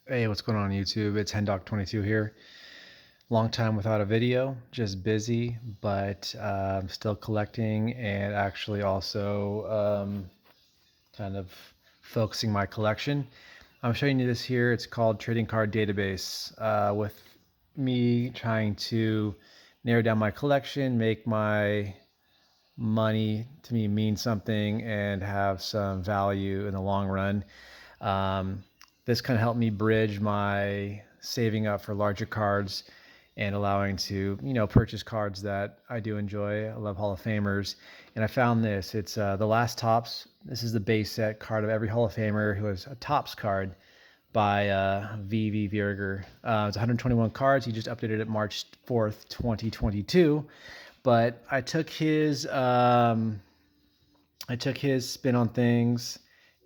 Hey, what's going on YouTube? It's HenDoc22 here. Long time without a video, just busy, but still collecting and actually also kind of focusing my collection. I'm showing you this here. It's called Trading Card Database, with me trying to narrow down my collection, make my money to me mean something and have some value in the long run. This kind of helped me bridge my saving up for larger cards and allowing to, purchase cards that I do enjoy. I love Hall of Famers. And I found this. It's the last Topps. This is the base set card of every Hall of Famer who has a Topps card by V.V. Vierger. It's 121 cards. He just updated it March 4th, 2022. But I took his spin on things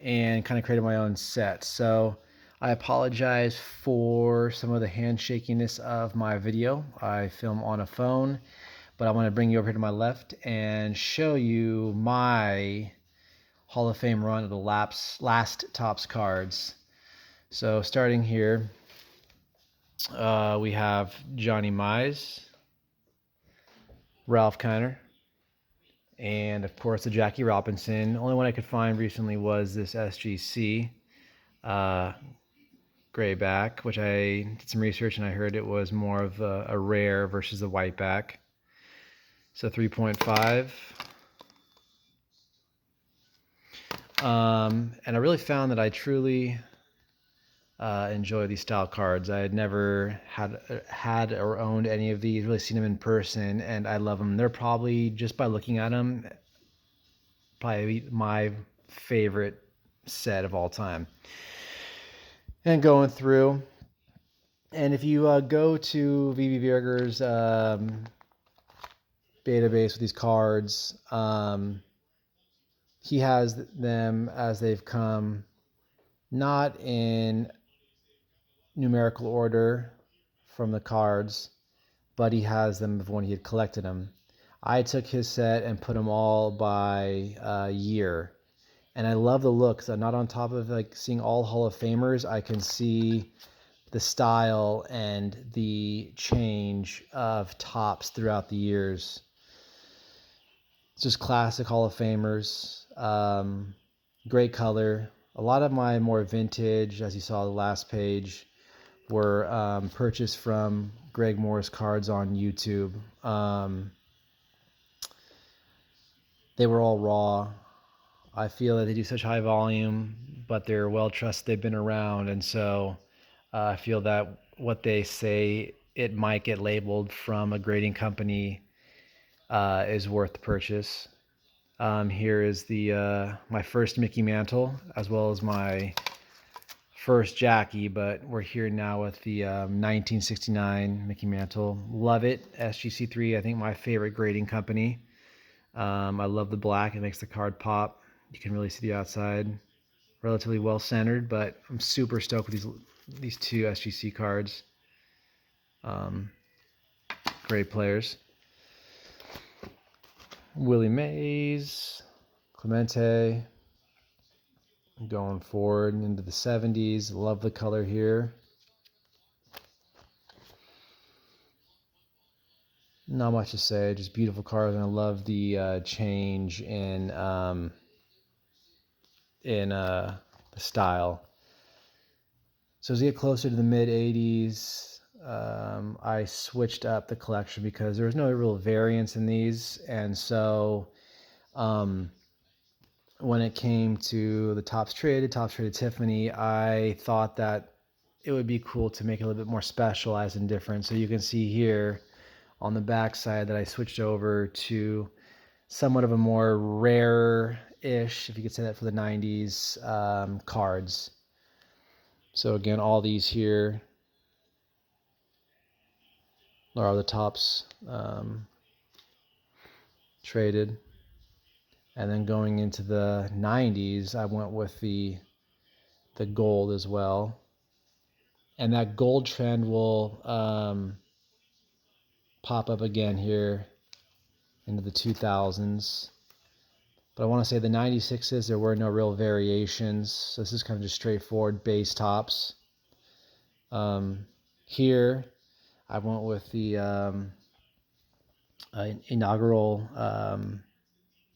and kind of created my own set. So I apologize for some of the handshakiness of my video. I film on a phone, but I want to bring you over here to my left and show you my Hall of Fame run of the last Topps cards. So starting here, we have Johnny Mize, Ralph Kiner, and of course the Jackie Robinson. The only one I could find recently was this SGC gray back, which I did some research and I heard it was more of a rare versus a white back. So 3.5. And I really found that I truly enjoy these style cards. I had never had or owned any of these, really seen them in person, and I love them. They're probably, just by looking at them, probably my favorite set of all time. And going through, and if you go to V.V. Vierger's database with these cards, he has them as they've come, not in numerical order from the cards, but he has them of when he had collected them. I took his set and put them all by year. And I love the look. So not on top of like seeing all Hall of Famers, I can see the style and the change of Topps throughout the years. It's just classic Hall of Famers. Great color. A lot of my more vintage, as you saw the last page, were purchased from Greg Morris Cards on YouTube. They were all raw. I feel that they do such high volume, but they're well trusted. They've been around, and so I feel that what they say it might get labeled from a grading company is worth the purchase. Here is the my first Mickey Mantle, as well as my first Jackie, but we're here now with the 1969 Mickey Mantle. Love it. SGC3, I think my favorite grading company. I love the black. It makes the card pop. You can really see the outside. Relatively well centered, but I'm super stoked with these two SGC cards. Great players. Willie Mays, Clemente. Going forward into the 70s. Love the color here. Not much to say, just beautiful cards, and I love the change in the style. So as we get closer to the mid 80s, I switched up the collection because there was no real variance in these, and so when it came to the Topps traded Tiffany, I thought that it would be cool to make it a little bit more specialized and different. So you can see here on the back side that I switched over to somewhat of a more rare-ish, if you could say that for the 90s, cards. So again, all these here are the Topps traded. And then going into the 90s, I went with the gold as well. And that gold trend will pop up again here into the 2000s. But I want to say the 96s, there were no real variations. So this is kind of just straightforward base Topps. Here, I went with the inaugural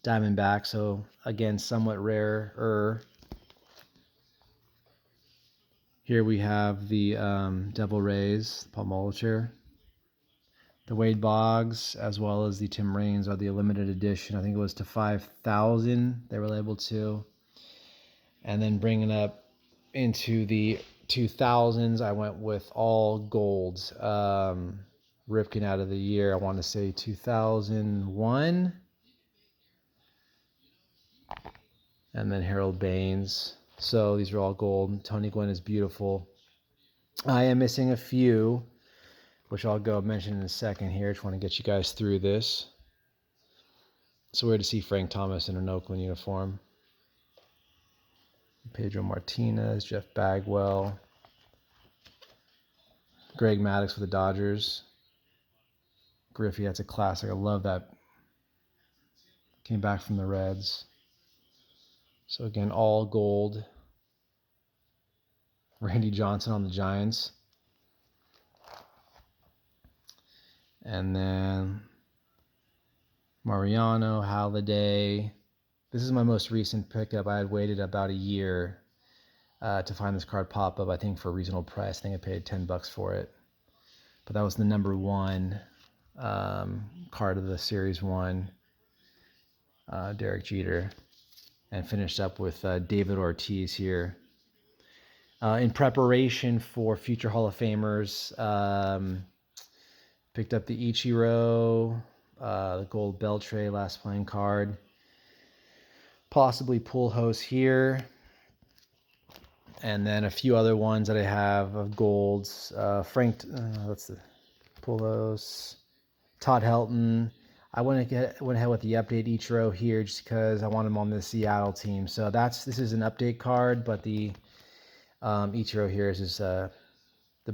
Diamondback, so again, somewhat rarer. Here we have the Devil Rays, Paul Molitor. The Wade Boggs, as well as the Tim Raines, are the limited edition. I think it was to 5,000 they were able to. And then bringing up into the 2000s, I went with all golds. Ripken out of the year, I want to say 2001. And then Harold Baines. So these are all gold. Tony Gwynn is beautiful. I am missing a few, which I'll go mention in a second here. Just want to get you guys through this. It's weird to see Frank Thomas in an Oakland uniform. Pedro Martinez, Jeff Bagwell, Greg Maddux for the Dodgers. Griffey, that's a classic. I love that. Came back from the Reds. So again, all gold. Randy Johnson on the Giants. And then Mariano, Halladay. This is my most recent pickup. I had waited about a year to find this card pop up, I think for a reasonable price. I think I paid $10 for it. But that was the number one card of the Series 1, Derek Jeter. And finished up with David Ortiz here. In preparation for future Hall of Famers, picked up the Ichiro, the gold Beltre last playing card. Possibly Pujols here. And then a few other ones that I have of golds. That's the Pujols, Todd Helton. I went ahead with the update Ichiro here just because I want him on the Seattle team. So this is an update card, but the Ichiro here is just the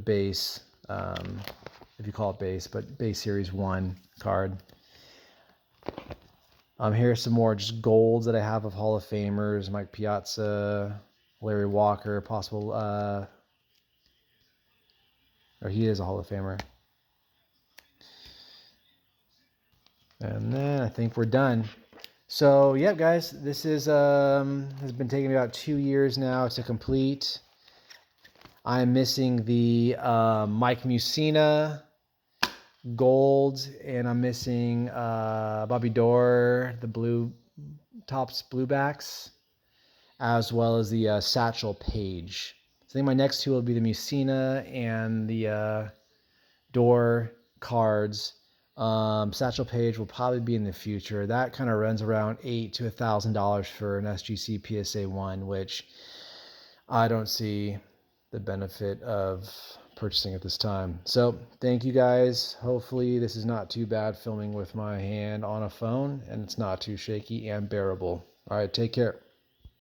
base, if you call it base, but base Series 1 card. Here's some more just golds that I have of Hall of Famers: Mike Piazza, Larry Walker, possible, or he is a Hall of Famer. And then I think we're done. So yeah, guys, this is has been taking me about 2 years now to complete. I'm missing the Mike Mussina gold, and I'm missing Bobby Doerr, the blue Topps Bluebacks, as well as the Satchel Paige. So I think my next two will be the Mussina and the Doerr cards. Satchel Paige will probably be in the future. That kind of runs around $800 to $1,000 for an SGC PSA 1, which I don't see the benefit of purchasing at this time. So thank you guys. Hopefully this is not too bad filming with my hand on a phone, and it's not too shaky and bearable. All right, take care.